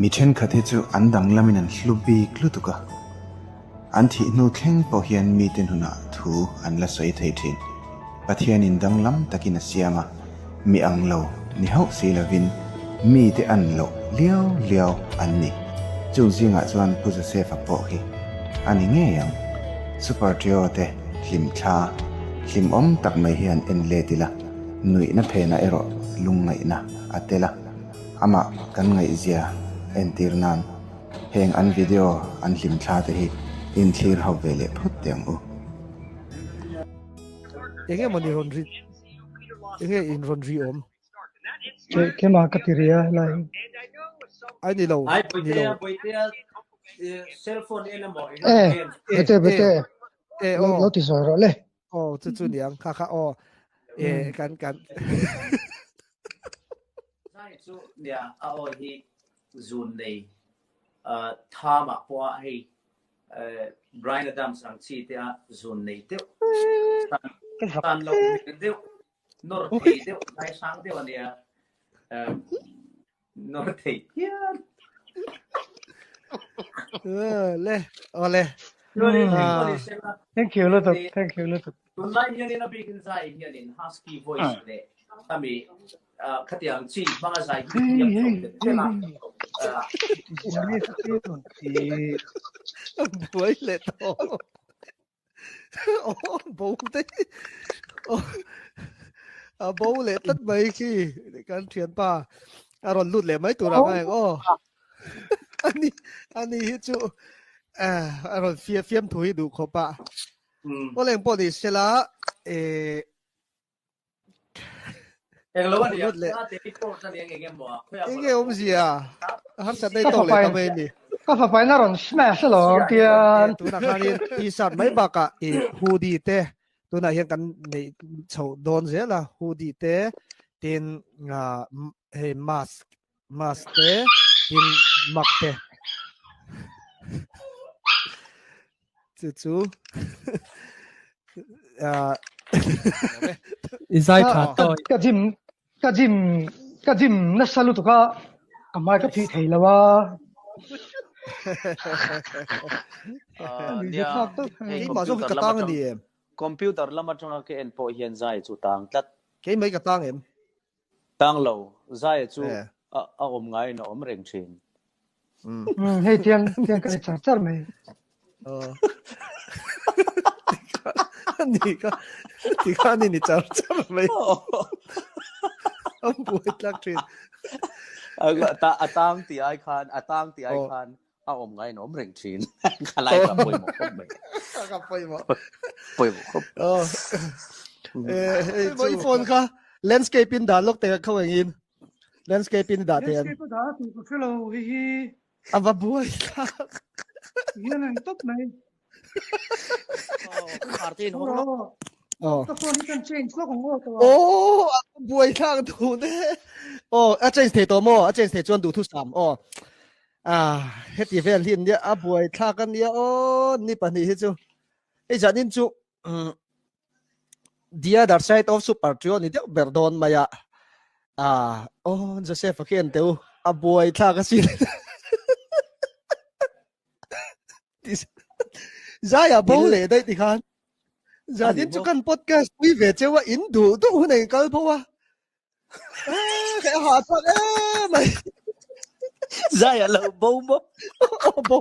mi then khathe chu an dang lamin an hlubi klutuka an thi nu thleng po hian mi ten huna thu an la soi thei thin pathian in dang lam takin asiama mi anglo ni hau si lavin mi te an lo liao liao an ni chu zinga chuan puza se fa po hi ani nge yang super ṭhiante hlimthla hlimawm tak mai hian en le tila nui na phena ero lungai na atela ama kan ngai zia en tirnan heng an video an hlimthla te hi in thlir ho vele phut teng u enge mani ronri enge in ronri om ke ma katiria lai ai ni lo cell phone ena mo bete lo ti so ro le chu niang kha kan sai chu nia a o hi zun nei thama po hi Brian Adams ang chi te a zun nei te tan lo te nor te te ai sang te ania nor te hian le ole thank you lot tunai hian in a big inside hian in husky voice le ami khatiang chi banga sai với lệ to bố đấy bố lệ tất mấy khi can thiền pa rồi lụt lệ mấy tuổi nào này anh đi hết chỗ rồi phim thúi đủ khó pa có lẽ bọn đi xe lá em lâu anh đi nghe ông gì à hắn sẽ đây tổ lệ tao bên đi ka fa pai na ron smash lo tia tu na khanin t-shirt mai baka hoodie te tu na hian kan nei chho don ze la hoodie te tin nga he mask te tin mak te chu izai kha to ka jim na salu to ka kamai ka thi thei lawa cái mà số cái tang gì em computer lama chunga ke en po hian zai chu tang tlat cái mấy cái tang em tang lo zai chu a om ngai na om reng thin hei tiang ka char mai thì cái này char mai ông bùi lắc thin atang ti ai khan a om ngai na om reng thin khalai ka poi mo khop mai ka poi mo poi phone ka landscape in da lok te khau ngin landscape in da te landscape da ti ko fellow hi ava buai hian an top mai martin ho the phone can change lo ko to buai thang tu ne a change te to mo a change te chuan du thu sam hết thì về liền nhá buổi thà cái nhá ni pani hết chứ ấy giờ nên chú the other side of super trio ni đeo berdon maya Joseph khen teu buổi thà cái gì ra bố lệ đây thì khan giờ nên chú cần podcast quý về chứว่า in đủ tôi hôm nay câu bố cái hot mày zai a lo bo mo bo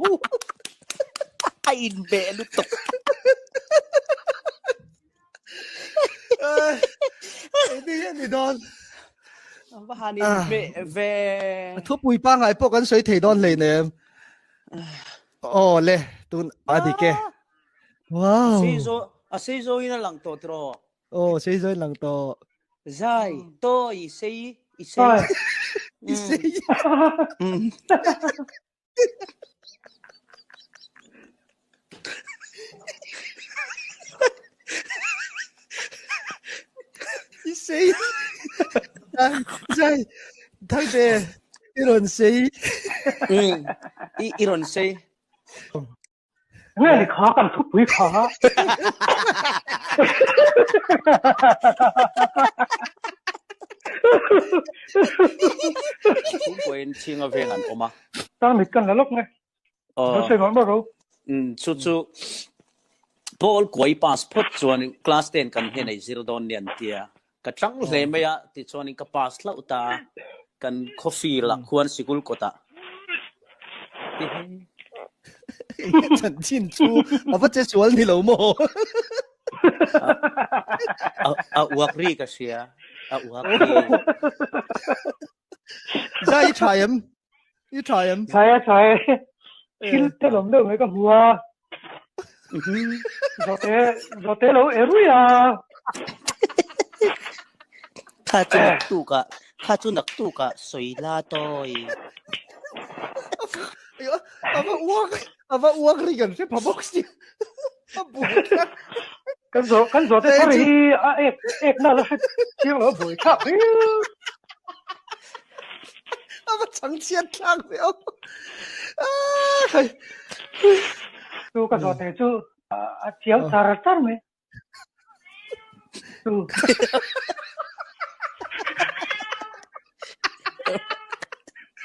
ai be lu tok đi don ba han be ve thuốc bùi pa ngai po kan soi thei don le ne le tun adike wow sei zo ina lang to tro sei zo lang to zai to i sei sei zai thang de iron sei iron sei Really khó cầm thuốc quý khó cũng quên chiên ở về hẳn ôm tao mình cần là lúc này nó sẽ nói bao lâu chu Paul koi passport chuan class 10 kan he nei zir don nian tia ka tang hle me ya ti chuan ka pass lau ta kan coffee la khuan sikul kota Trần Chin Chu à bắt chết chuột thì lâu mồ uak ri ka sia uak ri ra y try em chạy xin thế lắm đâu mấy cái hùa rồi thế lâu em rồi à kha chu nak tu ka soi la toi ava uak ri kan se pabok si kan zo thế thôi ek na là tiếng nó bồi khác ava chẳng chiết thang vậy tu kan zo thế chu tiếng tar tar me tu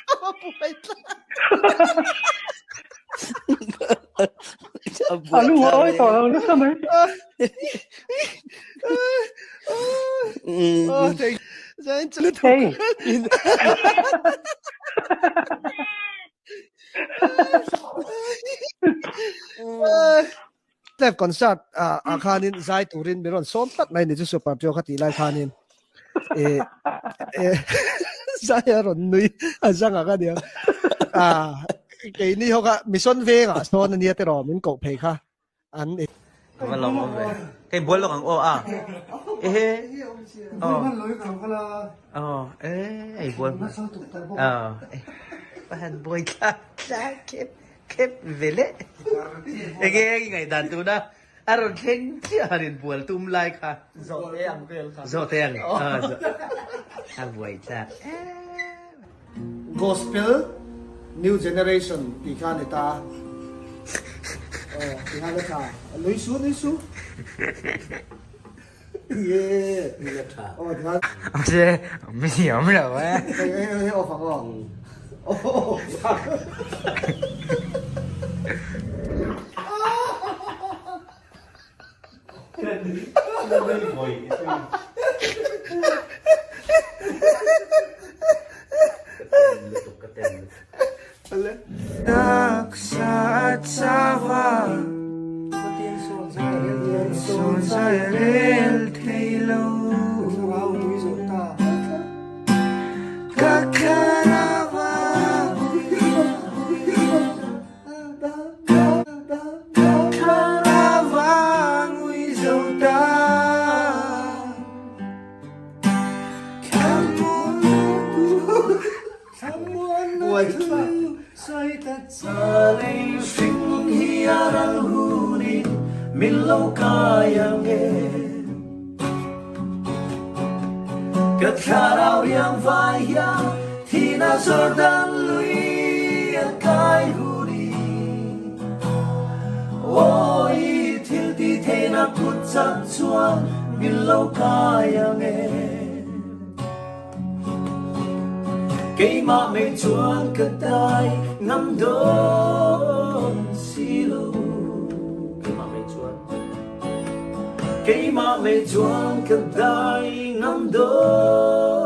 ava buhay Alu ơi, tao là nước sao mấy? Hey. Tep concert khanin zai turin miron som tat nai ni chu super tio khati lai khanin zai aron nui azanga ka dia cái này họ cả mission về à, so nên thế rồi mình cậu phải kha, anh ấy. Mà lòng về, cái bún lòng ô à, ấy bún, bạn bồi ra kép về lệ, cái ngày đàn tu đó, rồi khen chứ hẳn bún tum lai kha, gió teng, anh bồi ra, Gospel New Generation thì khan người ta thì khan người ta lấy xuống yeah thì khan thế mình hiểu rồi á ô phẳng Dak saat sawa Son sairel tehlul Kakarawa Karawang wizota Say that Sally sing here al huni Millow kayang Kakarao yang vaya Tina Jordan lui kai huni Oi til di tena kutsak chuan Millow kayang Cây mà mê chuan cất đai ngắm đón xí lô Cây mà mê chuan cất đai ngắm đón